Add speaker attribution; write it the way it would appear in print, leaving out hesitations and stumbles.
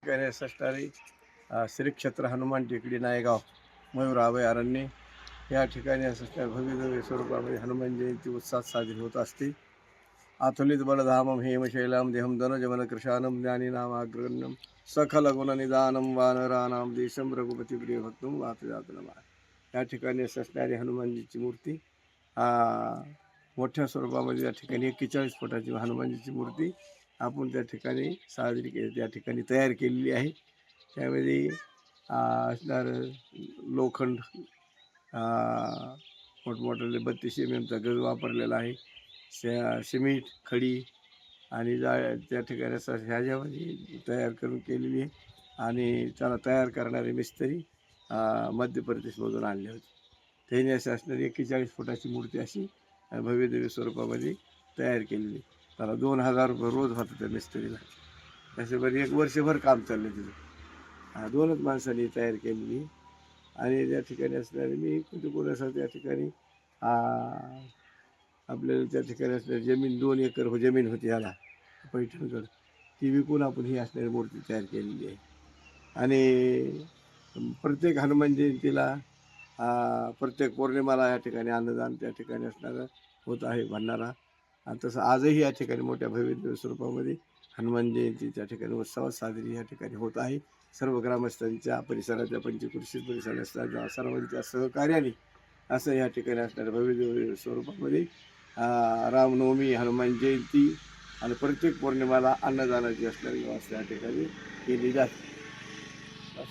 Speaker 1: गणेश असणारी श्री क्षेत्र हनुमान टेकडी नायगाव मयूर अभयारण्य या ठिकाणी असणाऱ्या भव्यदिव्य स्वरूपामध्ये हनुमान जयंती उत्साहात साजरी होत असते. आथुलित बलधामं हेमशैलां देहं धनुजवनकृशानं ज्ञानिनामाग्रगण्यं सकलगुणनिदानं वानराणां देशं रघुपतिप्रियभक्तं वातजातनमाय. या ठिकाणी असणारी हनुमानजीची मूर्ती मोठ्या स्वरूपामध्ये या ठिकाणी 41 फुटाची हनुमानजीची मूर्ती आपण त्या ठिकाणी साजरी केली, त्या ठिकाणी तयार केलेली आहे. त्यामध्ये असणार लोखंड मोठमोठाले 32 MM गज वापरलेला आहे. सिमेंट खडी आणि त्या ठिकाणी ह्याच्यामध्ये तयार करून केलेली आहे. आणि त्याला तयार करणारे मिस्त्री मध्य प्रदेशमधून आणले होते. त्यांनी अशी असणारी 41 फुटाची मूर्ती अशी भव्यदिव्य स्वरूपामध्ये तयार केलेली. त्याला 2000 रुपये रोज होतं त्या मिस्त्रीला. त्याच्याबरोबर 1 वर्षभर काम चाललं तिथं. 2च माणसांनी तयार केलेली. आणि त्या ठिकाणी असणारे मी कुठे त्या ठिकाणी आपल्याला त्या ठिकाणी असणारी जमीन 2 एकर जमीन होती ह्याला पैठणकडं, ती विकून आपण ही असणारी मूर्ती तयार केलेली आहे. आणि प्रत्येक हनुमान जयंतीला प्रत्येक पौर्णिमाला या ठिकाणी अन्नदान त्या ठिकाणी असणारं होत आहे भंडारा. आणि तसं आजही या ठिकाणी मोठ्या भव्य स्वरूपामध्ये हनुमान जयंती त्या ठिकाणी उत्सवात साजरी या ठिकाणी होत आहे. सर्व ग्रामस्थांच्या परिसराच्या पंचकृषी परिसराच्या सर्वांच्या सहकार्याने असं या ठिकाणी असणाऱ्या भव्य स्वरूपामध्ये रामनवमी, हनुमान जयंती आणि प्रत्येक पौर्णिमाला अन्नदानाची असणारी व्यवस्था या ठिकाणी केली जाते.